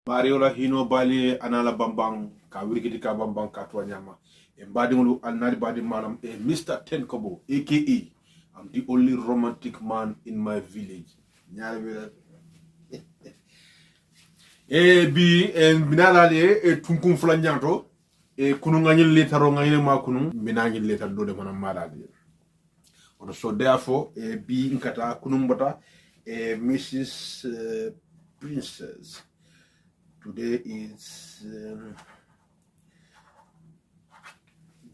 Mariola hino bali anala bambang ka wirikiti ka bambang ka to nyama e mbadi ngulu anari badi malam e Mr. Tenkobo aka I'm the only romantic man in my village nyaare e bi en binala e tunkum fula nyanto e kunu nganyil letaro nganyil ma kunu minangi letar do de manam malade so therefore e bi nkata kunu mbota e Mrs. Princess. Today is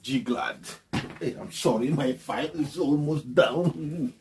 G-Glad. Hey, I'm sorry, my file is almost down.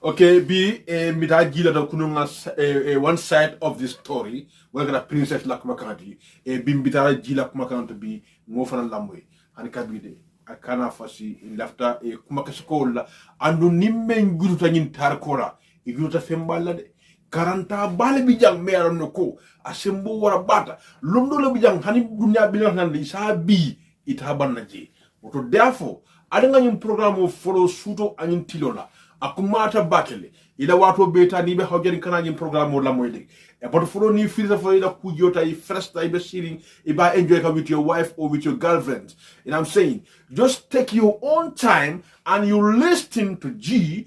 Okay, be mita gila da kununga one side of the story. We're gonna princess la kumakanti. Bimbitara gila kumakanti be ngofana lamwe. Hanika bide. Akana fasi lafta kumakasikola. Andu nimme nguruta ngintar kora. Iguruta fembala de. Karanta bale bijang meron no ko asembo wara bata londo le bijang hani dunya bilang nan isa bi itaban naje oto therefore adanga nyum programme follow suto anyum tilola akumata bakele ila wato beta ni be hawjani kana nyum programme la moyde e but follow ni filter for ila kujota I first time be sitting iba enjoy ka with your wife or with your girlfriend. You know what I'm saying? Just take your own time and you listen to G.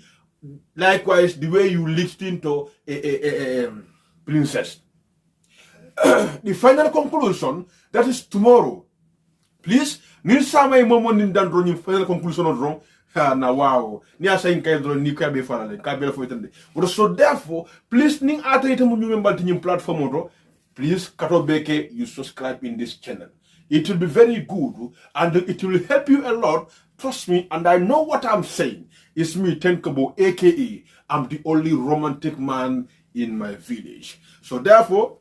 Likewise, the way you listen to a princess. The final conclusion, that is tomorrow. Please, nil sama momo nindandro ni final conclusion odron. Na wow. Ni asa in kaidro ni Kabefo na Kabefo itende. So therefore, please ning ata ite mu nyumba tinyi platform odro. Please katobeke you subscribe in this channel. It will be very good and it will help you a lot. Trust me, and I know what I'm saying. It's me, Tenkobo, aka I'm the only romantic man in my village. So therefore,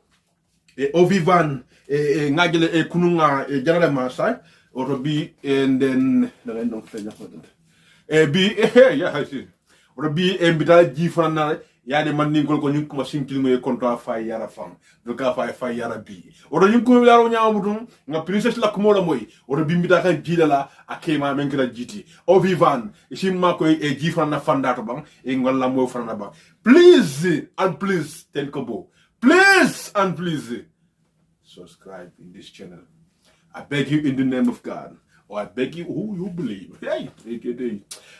Ovivan, Nagile, Kununga, General Masai, or be, and then the end of the be, yeah, I see. Or be a bit G for another. Yade manding ko nyum ko sinkil mo kontra fa yara fam do ka fa yara bi odo nyum ko yaro nyaamutum nga princess la ko mola moy odo bimbita kan jidala akema men kala jiti o vivan isimma ko e jifan na fandato bang e ngolla mo fana bang please and please Tenkobo please and please subscribe in this channel. I beg you in the name of God. Or I beg you who you believe. Hey,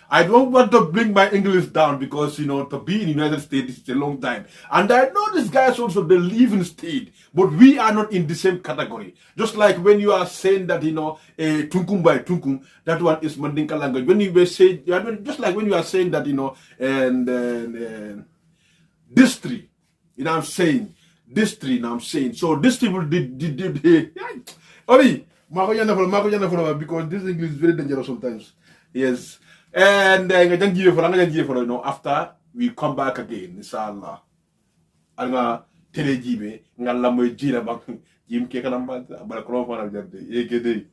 I don't want to bring my English down because, you know, to be in the United States is a long time. And I know these guys also, they live in state. But we are not in the same category. Just like when you are saying that, you know, tunkum by tunkum, that one is Mandinka language. When you were saying, just like when you are saying that, you know, and district, you know what I'm saying? District, you know what I'm saying? So district will did Obi, because this English is very dangerous sometimes. Yes. And after we come back again, inshallah. Anga telejibe, ngalla moy jira bak jim ke kanam bal ko fana jabde egede.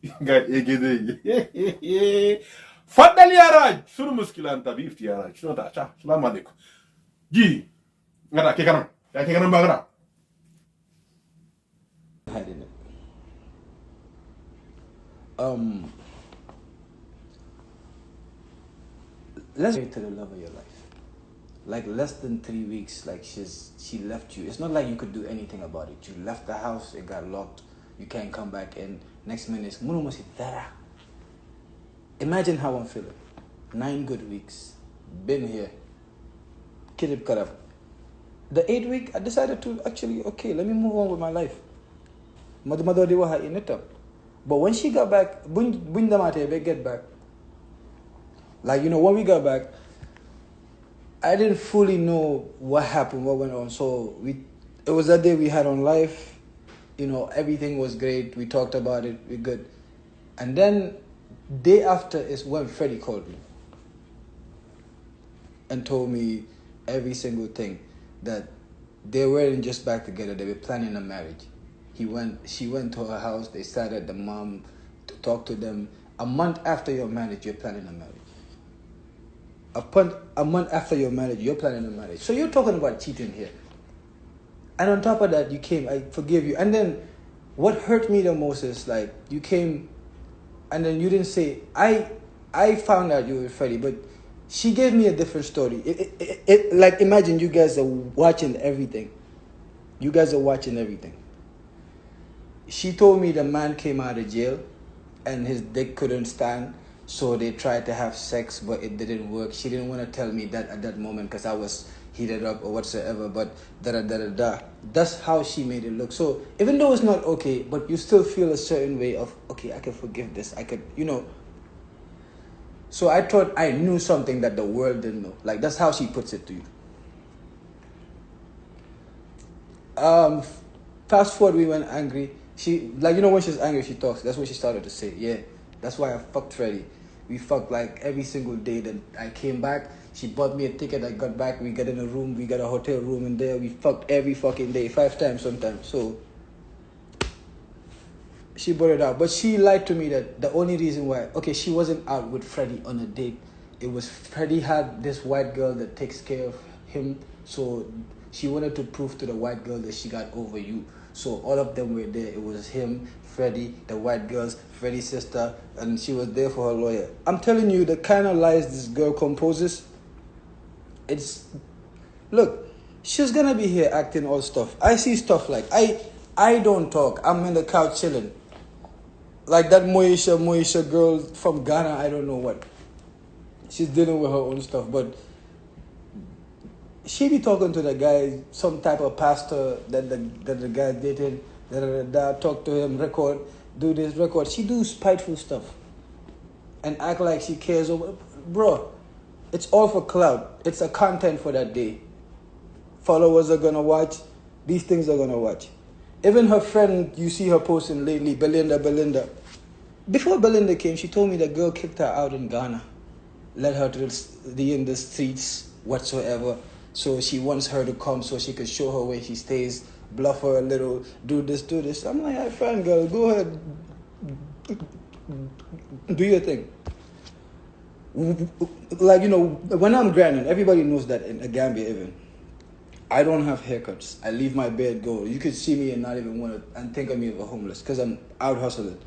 Fadal ya raj, sunu muskilan tabif ya raj. Sunu ta cha, salam alaikum. Ji, ngata ke kanam. Ya ke kanam bagara. Let's get to the love of your life. Like less than 3 weeks, like she left you. It's not like you could do anything about it. You left the house, it got locked, you can't come back in. Next minute, imagine how I'm feeling. 9 good weeks, been here, kidip karaf. The 8th week, I decided to actually, okay, let me move on with my life. But when she got back, get back. Like, you know, when we got back, I didn't fully know what happened, what went on. So it was that day we had on live. You know, everything was great. We talked about it. We're good. And then day after is when Freddie called me and told me every single thing, that they weren't just back together. They were planning a marriage. She went to her house. They sat at the mom to talk to them. A month after your marriage, you're planning a marriage. A month after your marriage, you're planning a marriage. So you're talking about cheating here. And on top of that, you came, I forgive you. And then what hurt me the most is, like, you came and then you didn't say, I found out you were Freddie, but she gave me a different story. Like, imagine you guys are watching everything. You guys are watching everything. she told me the man came out of jail and his dick couldn't stand, so they tried to have sex, but it didn't work. She didn't want to tell me that at that moment because I was heated up or whatsoever, but da. That's how she made it look. So even though it's not okay, but you still feel a certain way of, okay, I can forgive this. I could, So I thought I knew something that the world didn't know. Like, that's how she puts it to you. Fast forward, we went angry. She, when she's angry, she talks. That's what she started to say. Yeah, that's why I fucked Freddie. We fucked like every single day that I came back. She bought me a ticket. I got back. We got in a room. We got a hotel room in there. We fucked every fucking day, 5 times sometimes. So she brought it out. But she lied to me that the only reason why, she wasn't out with Freddie on a date. It was Freddie had this white girl that takes care of him. So she wanted to prove to the white girl that she got over you. So all of them were there. It was him, Freddie, the white girls, Freddie's sister, and she was there for her lawyer. I'm telling you, the kind of lies this girl composes, look, she's gonna be here acting all stuff. I see stuff like, I don't talk. I'm in the couch chilling. Like that Moesha girl from Ghana, I don't know what. She's dealing with her own stuff, but she be talking to the guy, some type of pastor that the guy dated, talk to him, record, do this, record. She do spiteful stuff and act like she cares over. Bro, it's all for clout. It's a content for that day. Followers are gonna watch. These things are gonna watch. Even her friend, you see her posting lately, Belinda. Before Belinda came, she told me the girl kicked her out in Ghana, let her to in the streets whatsoever. So she wants her to come so she could show her where she stays, bluff her a little, do this. I'm like, hey, friend, girl, go ahead, do your thing. Like, when I'm grinding, everybody knows that in Gambia even, I don't have haircuts. I leave my beard go. You could see me and not even want to, and think of me as a homeless because I'm out hustling.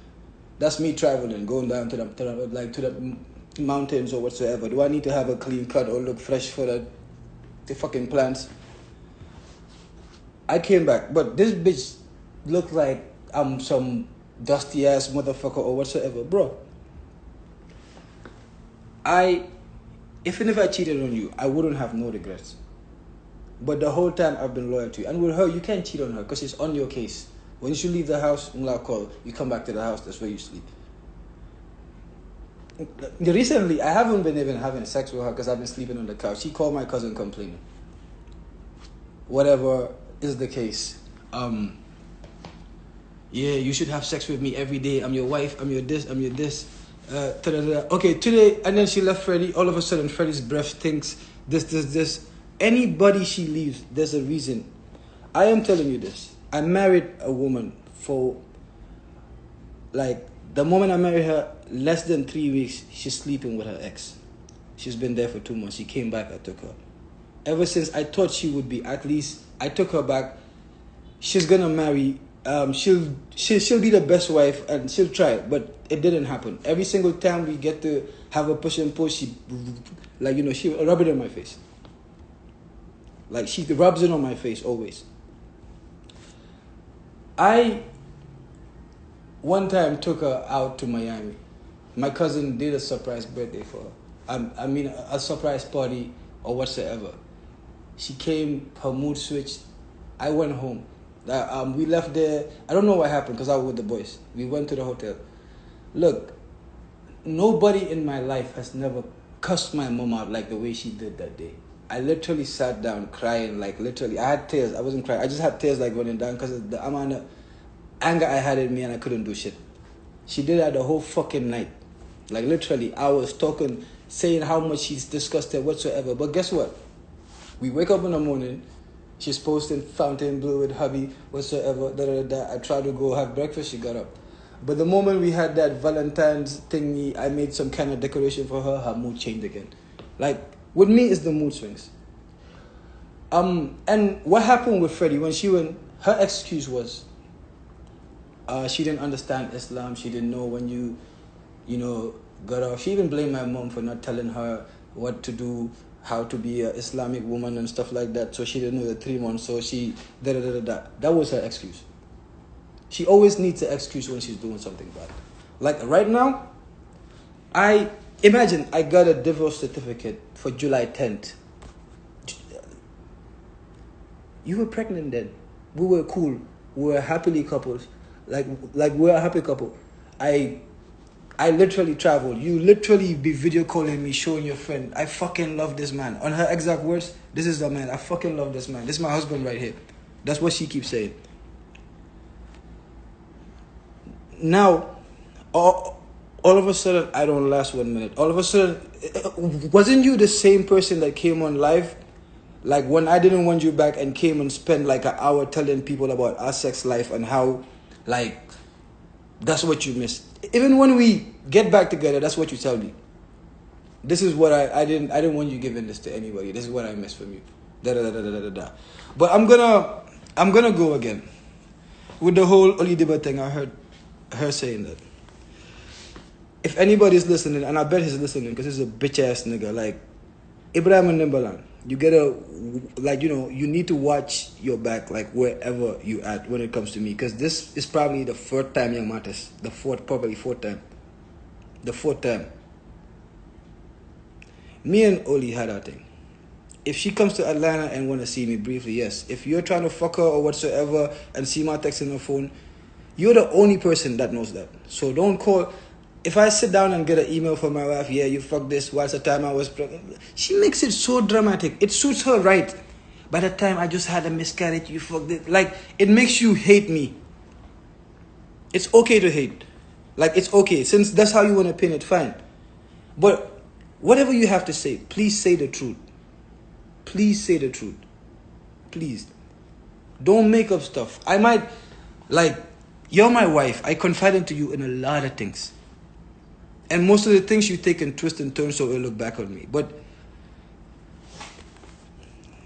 That's me traveling, going down to the mountains or whatsoever. Do I need to have a clean cut or look fresh for the fucking plants? I came back, but this bitch looked like I'm some dusty ass motherfucker or whatsoever, bro. Even if I cheated on you, I wouldn't have no regrets. But the whole time I've been loyal to you. And with her, you can't cheat on her because it's on your case. Once you leave the house, you come back to the house, that's where you sleep. Recently, I haven't been even having sex with her because I've been sleeping on the couch. She called my cousin complaining. Whatever is the case. Yeah, you should have sex with me every day. I'm your wife, I'm your this. Okay, today, and then she left Freddie. All of a sudden, Freddie's breath stinks. This. Anybody she leaves, there's a reason. I am telling you this. I married a woman for, the moment I married her, less than 3 weeks, she's sleeping with her ex. She's been there for 2 months. She came back, I took her. Ever since I thought she would be, at least, I took her back. She's gonna marry. She'll be the best wife and she'll try it, but it didn't happen. Every single time we get to have a push and pull, she rub it in my face. Like, she rubs it on my face always. I, one time, took her out to Miami. My cousin did a surprise birthday for her. A surprise party or whatsoever. She came, her mood switched. I went home. We left there. I don't know what happened because I was with the boys. We went to the hotel. Look, nobody in my life has never cussed my mom out like the way she did that day. I literally sat down crying, literally. I had tears. I wasn't crying. I just had tears running down because of the amount of anger I had in me and I couldn't do shit. She did that the whole fucking night. Literally, I was talking, saying how much she's disgusted whatsoever. But guess what? We wake up in the morning. She's posting Fontainebleau with hubby whatsoever. I tried to go have breakfast. She got up. But the moment we had that Valentine's thingy, I made some kind of decoration for her. Her mood changed again. With me, it's the mood swings. And what happened with Freddie when she went? Her excuse was, she didn't understand Islam. She didn't know when you got off. She even blamed my mom for not telling her what to do, how to be an Islamic woman and stuff like that. So she didn't know the 3 months. So she That was her excuse. She always needs an excuse when she's doing something bad. Like right now, I imagine I got a divorce certificate for July 10th. You were pregnant then. We were cool. We were happily couples. Like we're a happy couple. I literally traveled. You literally be video calling me, showing your friend, I fucking love this man. On her exact words, this is the man. I fucking love this man. This is my husband right here. That's what she keeps saying. Now, all of a sudden, I don't last 1 minute. All of a sudden, wasn't you the same person that came on live? Like when I didn't want you back and came and spent like an hour telling people about our sex life and how, like, that's what you missed. Even when we get back together, that's what you tell me. This is what I didn't want you giving this to anybody. This is what I missed from you. Da da da da da da da. But I'm gonna go again with the whole Olidiba thing. I heard her saying that. If anybody's listening, and I bet he's listening because he's a bitch ass nigga, like Ibrahim and Nimbaland, you gotta, like, you know, you need to watch your back, like wherever you at when it comes to me, because this is probably the fourth time, young matters, probably fourth time. The fourth time. Me and Oli had our thing. If she comes to Atlanta and want to see me briefly, yes. If you're trying to fuck her or whatsoever and see my text in her phone, you're the only person that knows that. So don't call. If I sit down and get an email from my wife, yeah, you fucked this, what's the time I was pregnant? She makes it so dramatic. It suits her right. By the time I just had a miscarriage, you fucked it. Like, it makes you hate me. It's okay to hate. Like, it's okay. Since that's how you want to pin it, fine. But whatever you have to say, please say the truth. Please say the truth. Please. Don't make up stuff. I might, like, you're my wife. I confide into you in a lot of things. And most of the things you take and twist and turn so it'll look back on me. But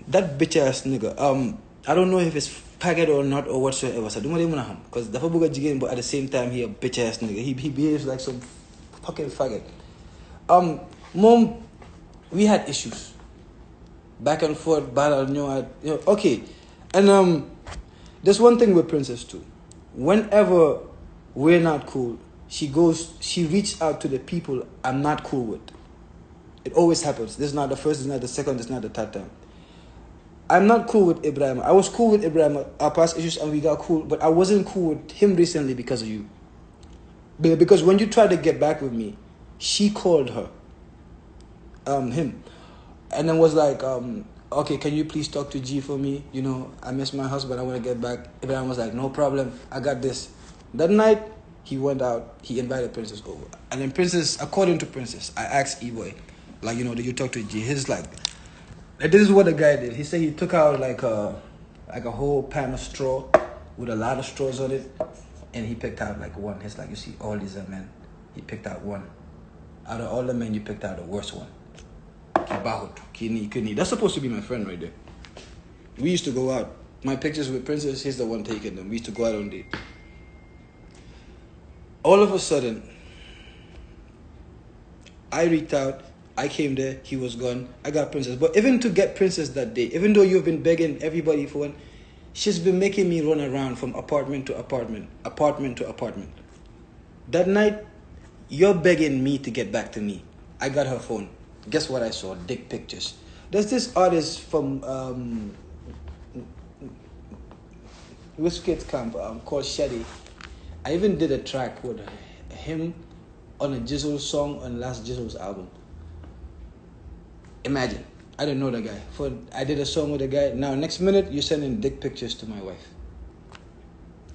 that bitch ass nigga, I don't know if it's faggot or not or whatsoever. So don't even know him. Because the fuck again, but at the same time he a bitch ass nigga. He behaves like some fucking faggot. Mom, we had issues. Back and forth, battle, okay. And there's one thing with Princess too. Whenever we're not cool, she reaches out to the people I'm not cool with. It always happens. This is not the first, this is not the second, this is not the third time. I'm not cool with Ibrahim. I was cool with Ibrahim, our past issues, and we got cool, but I wasn't cool with him recently because of you. Because when you tried to get back with me, she called him, and then was like, okay, can you please talk to G for me? You know, I miss my husband, I want to get back. Ibrahim was like, no problem, I got this. That night, he went out, he invited Princess over. And then Princess, according to Princess, I asked E-Boy, like, you know, did you talk to G? He's like, this is what the guy did. He said he took out like a whole pan of straw with a lot of straws on it, and he picked out like one. He's like, you see, all these are men. He picked out one. Out of all the men, you picked out the worst one. Kini. That's supposed to be my friend right there. We used to go out. My pictures with Princess, he's the one taking them. We used to go out on dates. All of a sudden, I reached out, I came there, he was gone, I got Princess. But even to get Princess that day, even though you've been begging everybody for one, she's been making me run around from apartment to apartment, apartment to apartment. That night, you're begging me to get back to me. I got her phone. Guess what I saw? Dick pictures. There's this artist from Wizkid's camp called Shady. I even did a track with him on a Jizzle song on last Jizzle's album. Imagine. I didn't know the guy. I did a song with the guy. Now, next minute, you're sending dick pictures to my wife.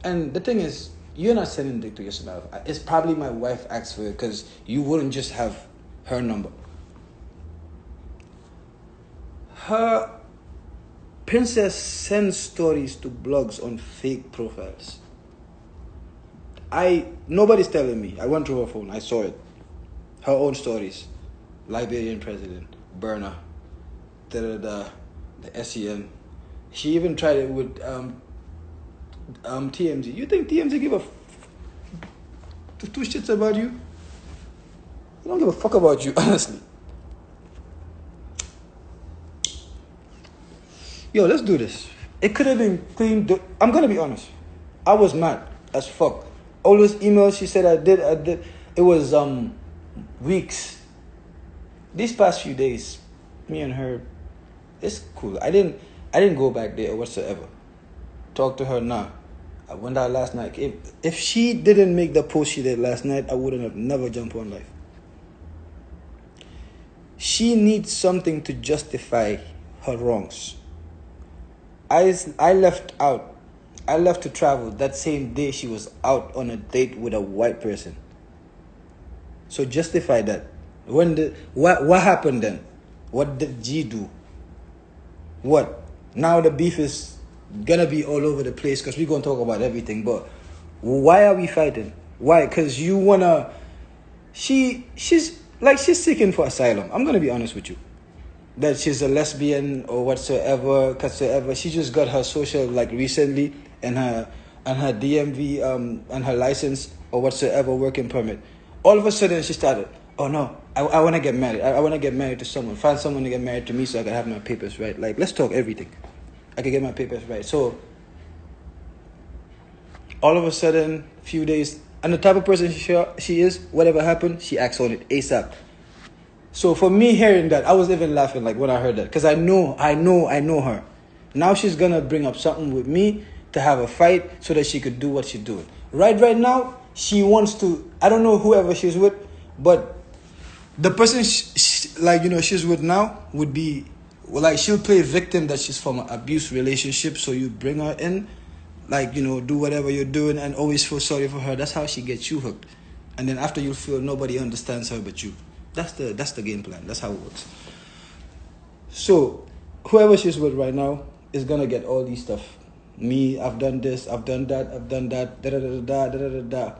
And the thing is, you're not sending dick to yourself. It's probably my wife asked for it because you wouldn't just have her number. Her Princess sends stories to blogs on fake profiles. Nobody's telling me. I went through her phone. I saw it. Her own stories. Liberian president. Burner. The SEN. She even tried it with TMZ. You think TMZ give a two shits about you? They don't give a fuck about you, honestly. Yo, let's do this. It could have been clean. I'm gonna be honest. I was mad. as fuck. All those emails she said I did. It was weeks. These past few days, me and her, it's cool. I didn't go back there whatsoever. Talk to her now. I went out last night. If she didn't make the post she did last night, I wouldn't have never jumped on life. She needs something to justify her wrongs. I left out. I left to travel that same day she was out on a date with a white person. So justify that. What happened then? What did G do? What? Now the beef is gonna be all over the place because we're gonna talk about everything. But why are we fighting? Why? Because you wanna. She's seeking for asylum. I'm gonna be honest with you. That she's a lesbian or whatsoever. She just got her social recently and her DMV and her license or whatsoever working permit. All of a sudden she started, oh no, I want to get married. I want to get married to someone. Find someone to get married to me so I can have my papers right. Let's talk everything. I can get my papers right. So all of a sudden, few days, and the type of person she is, whatever happened, she acts on it ASAP. So for me hearing that, I was even laughing when I heard that. Because I know her. Now she's going to bring up something with me to have a fight so that she could do what she's doing. Right now, she wants to, I don't know whoever she's with, but the person she's with now would be, she'll play victim that she's from an abuse relationship. So you bring her in, do whatever you're doing and always feel sorry for her. That's how she gets you hooked. And then after you feel nobody understands her but you. That's the game plan. That's how it works. So, whoever she's with right now is gonna get all these stuff. Me, I've done this, I've done that, da.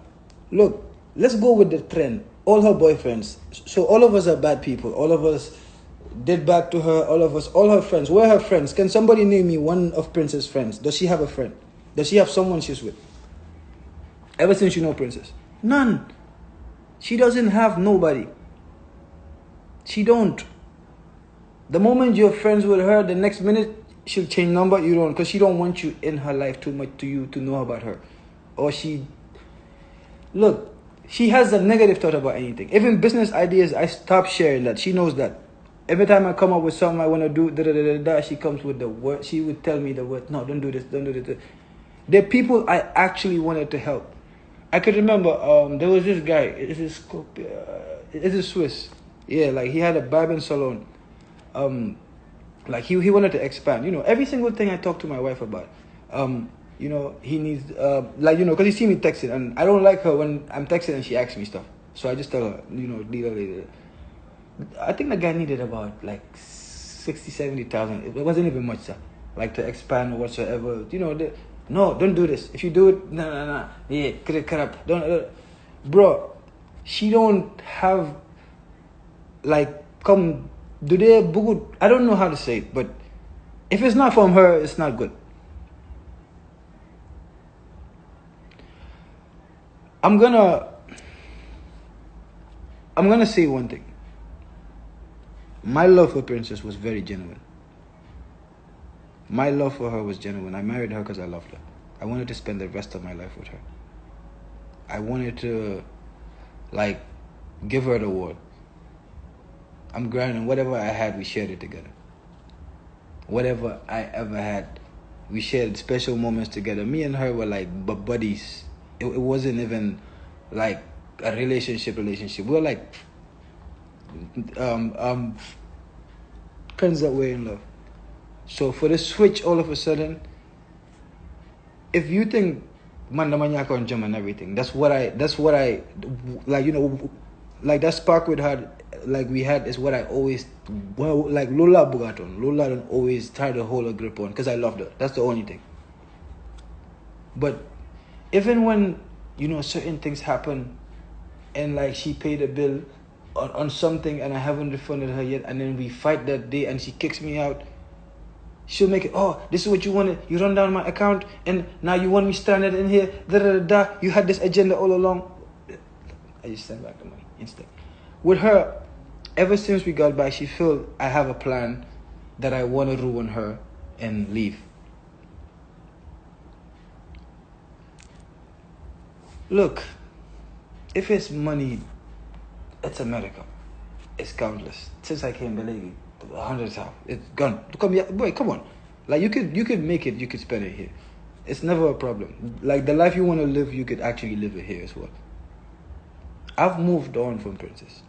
Look, let's go with the trend. All her boyfriends. So all of us are bad people. All of us did bad to her. All her friends. Where are her friends? Can somebody name me one of Princess' friends? Does she have a friend? Does she have someone she's with? Ever since you know Princess? None. She doesn't have nobody. She don't. The moment you're friends with her, the next minute she'll change number. You don't, because she don't want you in her life too much to you to know about her. Or she has a negative thought about anything. Even business ideas, I stop sharing that. She knows that. Every time I come up with something I want to do, she comes with the word. She would tell me the word. No, don't do this. Don't do this. They're people I actually wanted to help. I could remember there was this guy. Is this Swiss? Yeah, he had a barbering salon. He wanted to expand. Every single thing I talk to my wife about. He needs because you see me texting, and I don't like her when I'm texting and she asks me stuff. So I just tell her, later. I think the guy needed about 60,000-70,000. It wasn't even much, sir. To expand or whatsoever. No, don't do this. If you do it, no. Yeah, cut up. Don't. Bro, she don't have. Do they bugut? I don't know how to say it, but if it's not from her, it's not good. I'm gonna say one thing. My love for Princess was very genuine. My love for her was genuine. I married her because I loved her. I wanted to spend the rest of my life with her. I wanted to, give her the world. I'm grinding. Whatever I had, we shared it together. Whatever I ever had, we shared special moments together. Me and her were buddies. It wasn't even a relationship. We were friends that were in love. So for the switch, all of a sudden, if you think mandamanyaka on Jam and everything, that's what I that spark with her we had is what I always Lola Bugaton. Lola don't always try to hold a grip on because I loved her. That's the only thing. But even when certain things happen and she paid a bill on something and I haven't refunded her yet, and then we fight that day and she kicks me out, she'll make it, oh, this is what you wanted. You run down my account and now you want me stranded in here. You had this agenda all along. I just send back the money instant. With her, ever since we got back, she feel I have a plan that I want to ruin her and leave. Look, if it's money, it's America. It's countless. Since I came to 100 times. It's gone. Come here, boy, come on. Like you could make it, you could spend it here. It's never a problem. Like the life you want to live, you could actually live it here as well. I've moved on from Princess.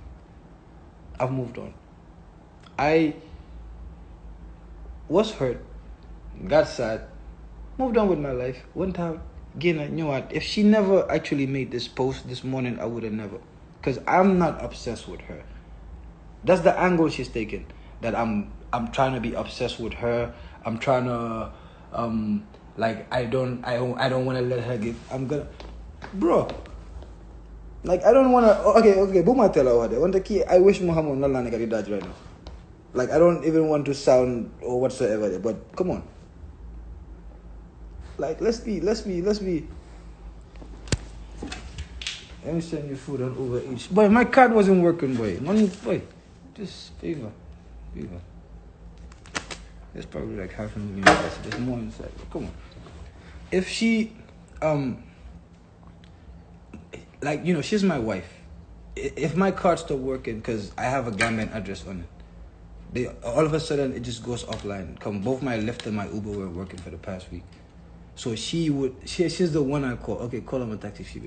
I've moved on. I was hurt, got sad, moved on with my life. One time, again, you know what? If she never actually made this post this morning, I would have never. Because I'm not obsessed with her. That's the angle she's taking. That I'm trying to be obsessed with her. I'm trying to like I don't want to let her give. I'm gonna, bro. Like I don't want to. Okay. Buma tell her what. Want the key? I wish Muhammad not landing at that right now. Like I don't even want to sound or whatsoever. But come on. Like let's be. Let me send you food on Uber Eats. Boy, my card wasn't working, boy. Money, boy. Just favor. There's probably like $500,000. There's more inside. Come on. If she, like, you know, she's my wife. If my card stopped working because I have a Gambian address on it, all of a sudden it just goes offline. Come, both my Lyft and my Uber were working for the past week. So she's the one I call. Okay, call him a taxi fee.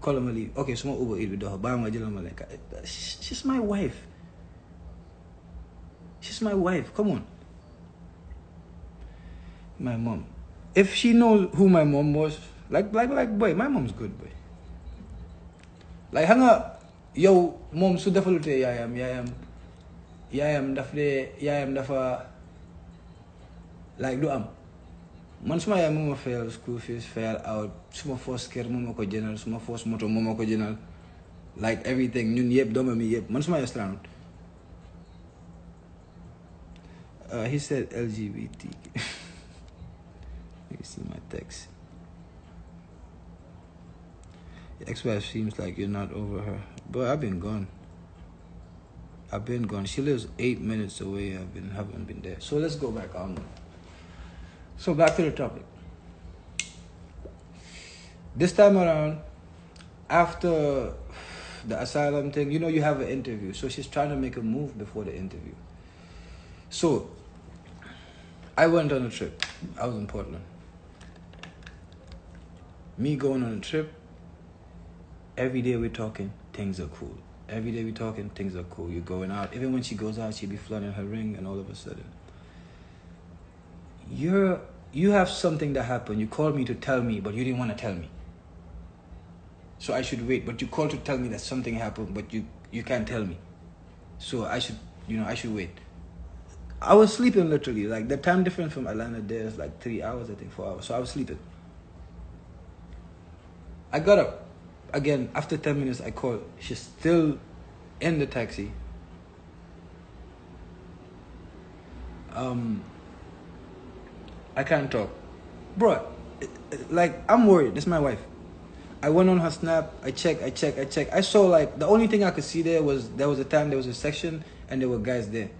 Call him a leave. Okay, so my Uber eat with her. She's my wife. She's my wife. Come on. My mom. If she knows who my mom was, like boy, my mom's good, boy. Like hanga yo mom su defalute yaayam dafa like do am. Man suma yaay moma fayal school fees, fayal out, suma first kër moma ko jënal, suma first moto moma ko jënal. Like everything, ñun yëpp doomam yi yëpp. Man suma yaay strand. He said LGBT. You see my text. Your ex-wife seems like you're not over her. But I've been gone. She lives 8 minutes away. Haven't been there. So let's go back on. So back to the topic. This time around, after the asylum thing, you know you have an interview. So she's trying to make a move before the interview. So I went on a trip. I was in Portland. Me going on a trip, every day we're talking, things are cool. Every day we're talking, things are cool. You're going out. Even when she goes out, she'll be flaunting her ring, and all of a sudden, you have something that happened. You called me to tell me, but you didn't want to tell me. So I should wait. But you called to tell me that something happened, but you can't tell me. So I should wait. I was sleeping literally. Like the time difference from Atlanta there is like 3 hours, I think 4 hours. So I was sleeping. I got up. Again, after 10 minutes, I called. She's still in the taxi. I can't talk. Bro, like, I'm worried. This is my wife. I went on her Snap. I checked. I saw, like, the only thing I could see there was a time there was a section and there were guys there.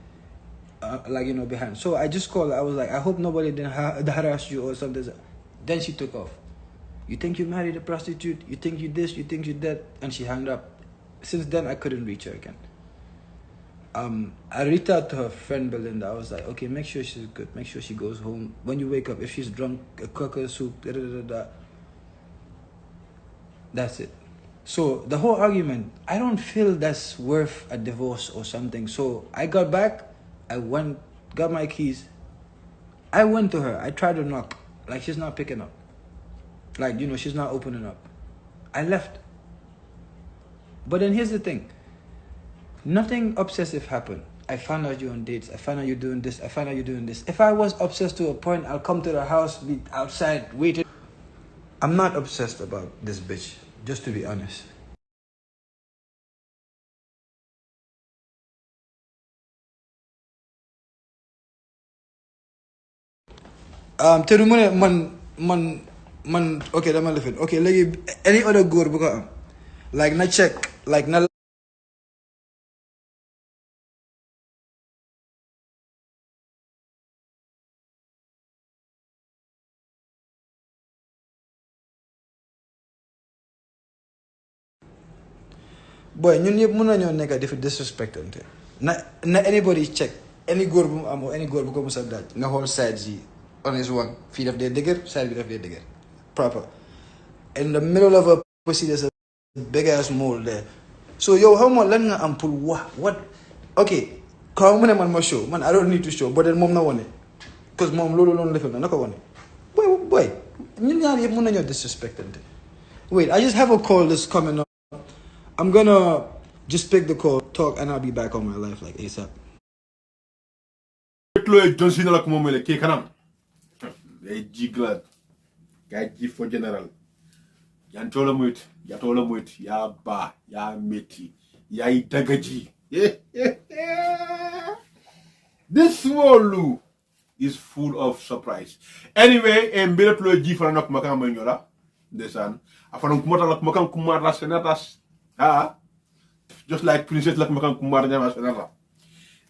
Like, you know, behind. So I just called. I was like, I hope nobody didn't harass you or something. Then she took off. You think you married a prostitute? You think you this? You think you that? And she hung up. Since then, I couldn't reach her again. I reached out to her friend Belinda. I was like, okay, make sure she's good. Make sure she goes home. When you wake up, if she's drunk, cook her soup, That's it. So the whole argument, I don't feel that's worth a divorce or something. So I got back. I went, got my keys. I went to her. I tried to knock. Like, she's not picking up. Like, you know, she's not opening up. I left. But then here's the thing. Nothing obsessive happened. I found out you're on dates. I found out you're doing this. I found out you're doing this. If I was obsessed to a point, I'll come to the house, be outside, waiting. I'm not obsessed about this bitch, just to be honest. Te du man okay dama lifin okay léegi any other góor bu ko am like na check like na boy ñun ñëpp mën nañoo nekk dafa disrespectante na anybody check any góor bu mu am any góor bu ko mos a daaj nga xool sides yi on his one fii daf dee dëgër side bi daf dee dëgër proper in the middle of a pussy there's a big ass mole there so yow xam nga lan nga am pour what ok kaw mu ne man ma show man I don't need to show but then moom na wone because moom loolu noonu defal na ko wone boy ñun ñaar yëpp mën nañoo disrespectante wait I just have a call that's coming up I'm gonna just pick the call talk and I'll be back on my life like ASAP Johnson la ko moomele kii kanam day jiglad kay ji fo general yantola moyt ya ba ya meti ya dagaji this wolu is full of surprise anyway mbiretlo ji fa nak makam ma ñola ndesan afana kumata lak makam kumara senatas just like princess lak makam kumara nyama senata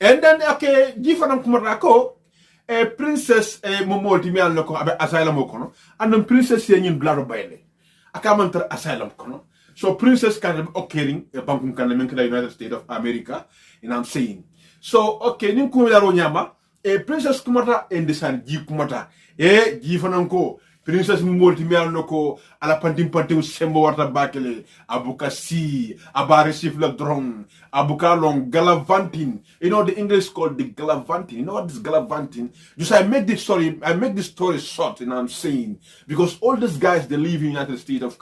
and then okay ji fa nak kumara ko princess momolti mi alno ko abe asylum kono and princess yenin blado bayle akamantar asylum kono so princess can be occurring bankum kan men the United States of America and I'm saying so okay nin ko daro nyama princess kumata endesan ji kumata ji fananko princess momolti mi alno ko ala pantim sembo warta bakele abuka si abare sif la drone abuka long galavantin you know the English called the galavantin you know what is galavantin just I make this story short and I'm saying because all these guys they live in United States of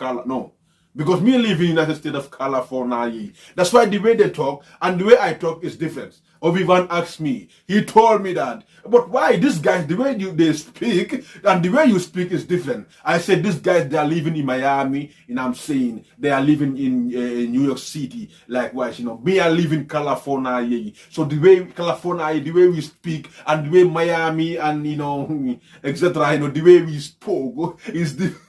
because me live in United States of California. That's why the way they talk and the way I talk is different. Obi-Wan asked me. He told me that. But why these guys, the way they speak and the way you speak is different. I said these guys, they are living in Miami and I'm saying they are living in New York City. Likewise, me I live in California. So the way California, the way we speak and the way Miami and, etc., the way we spoke is different.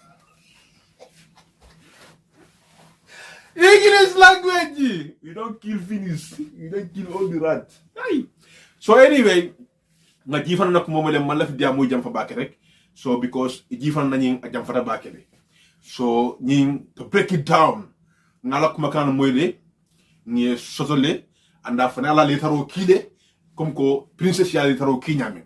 English language. We don't kill Finnish. We don't kill all the rats. So anyway, nga jifan nak momele malaf dia moy jam fa bakke so because jifan nañi jam fa bakke so ñing to break it down ngalak makan moyle ngi sotole anda fa la letaro kile comme ko princess ya letaro ki ñami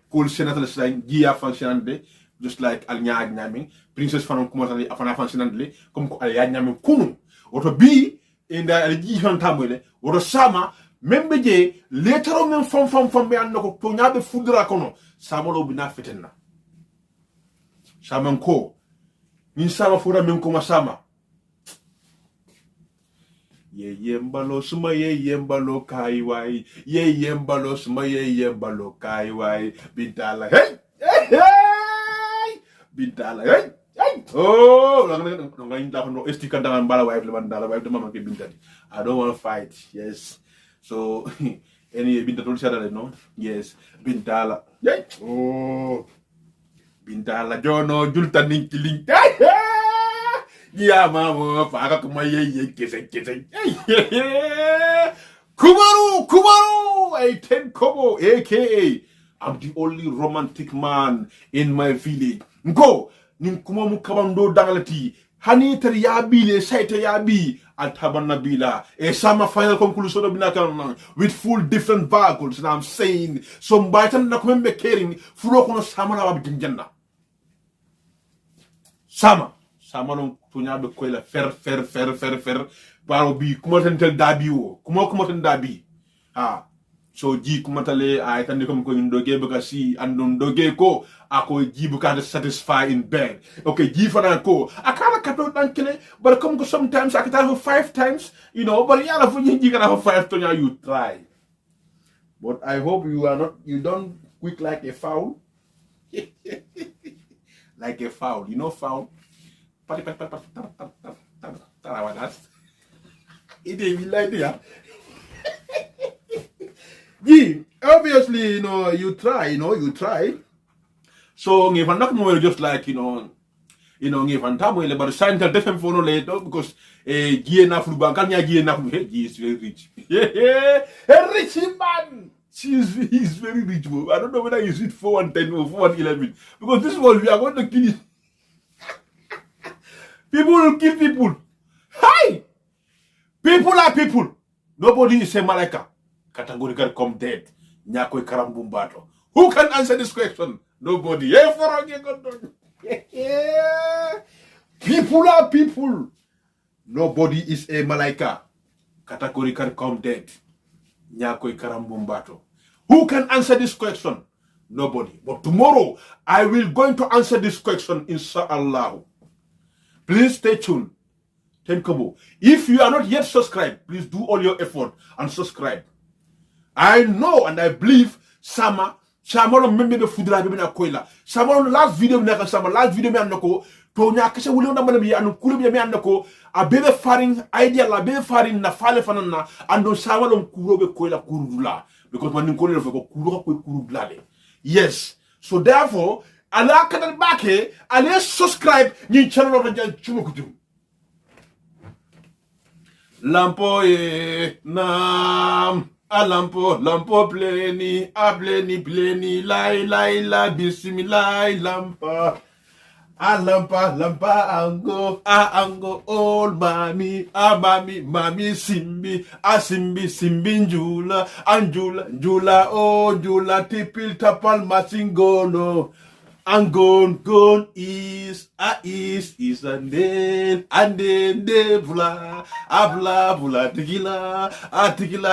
ko senatal say jiya fonctionande just like al nyaaj ñami princess fanon ko motali afana fonctionande comme ko al ya ñami kunu oto bi inda al jifan tamoyle oto sama membe je letaro men fam be annako to nyaabe fudra kono samolo bina fetenna samanko min sama fura men ko masama ye yembalo suma ye yembalo kai wai ye yembalo suma ye yembalo kai wai bintala hey bintala hey oh no estika dangan bala wife le mandala wife de mama ke bintati I don't want to fight yes so any binta tol sada no yes bintala oh bintala jono julta ninkiling ya mama fa ka kuma ye kese kumaru I 10 kobo aka I'm the only romantic man in my village go nin kuma mu kabando dangalati hani ter ya bile saite ya bi altabanna bila sama final conclusion of binaka with full different vehicles and I'm saying so mbaitan na kumembe caring fulo kono sama na wabi janna sama non tunya be koyla fer baro bi kuma tentel dabi wo kuma ten dabi so ji kuma tale ay tan ko ko ndoge be kasi andon doge ko ako ji bu ka satisfy in bed okay ji fana ko akala kato dankele but come ko sometimes akata for 5 times but yala fu ji kana for 5 tonya you try but I hope you don't quick like a foul like a foul foul pati tarawadas ide bi like dia G, obviously, you try. So, if I'm not more just like, if I'm not but science different for no later because G enough Lubankan, G enough, G is very rich. A rich man. He's very rich. I don't know whether he's it 410 or 411 because this world we are going to kill people will kill people. Hi! People are people. Nobody is a malaika. Categorical come dead. Nyakoi karambumbato. Who can answer this question? Nobody. People are people. Nobody is a malaika. Categorical come dead. Nyakoi karambumbato. Who can answer this question? Nobody. But tomorrow, I will going to answer this question, inshallah. Please stay tuned. If you are not yet subscribed, please do all your effort and subscribe. I know and I believe Sama remember the food that na koila. Sama last video na Sama last video me anoko to nya kase wuli na mana bi anu kulu bi me anoko a bebe faring idea la bebe faring na fale fanana ando Sama lon kuro be koila kurudula because man ko le ko kuro ko kurudula. Yes. So therefore, ala kadal bake, ala subscribe ni channel of the chumukutu. Lampo nam a lampo pleni a pleni la bismillah lampa a lampa ango old mami a mami simbi a simbi njula oh njula tipil tapal masingono. And gone is and then vla vla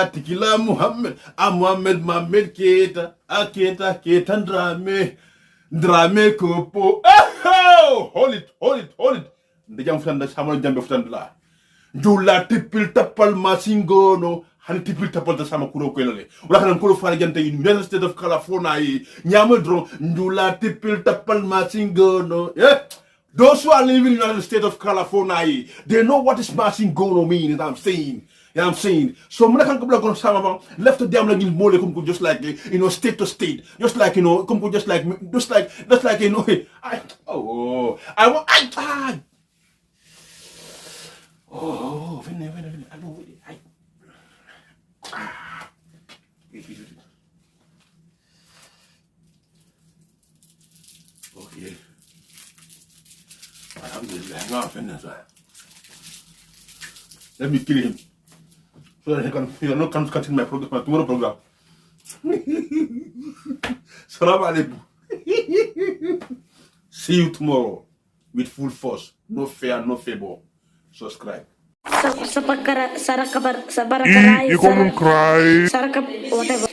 tequila Muhammad keta drame kopo hold it the jam fanda samol jambe fanda jula tipil tapal masingono han tipil tapal da sama kuro ko lele wala kan ko fa jante United States of California nyama dro jula tipil tapal masingono those who are living in the United States of California they know what is masingono mean, I'm saying. You know what I'm saying? So when I can come sama left to them like in mole come just like state to state, just like come just like okay. Alhamdulillah, let me kill him. So that he not cutting my program, my tomorrow program. Salam alaikum. See you tomorrow with full force. No fear, no favor. Subscribe. You come cry. Whatever.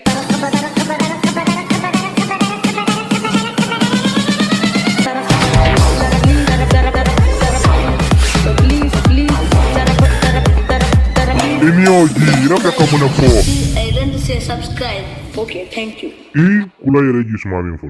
Gira ka kamu na po. I didn't say subscribe. Okay, thank you. Kula yere jisma min folo.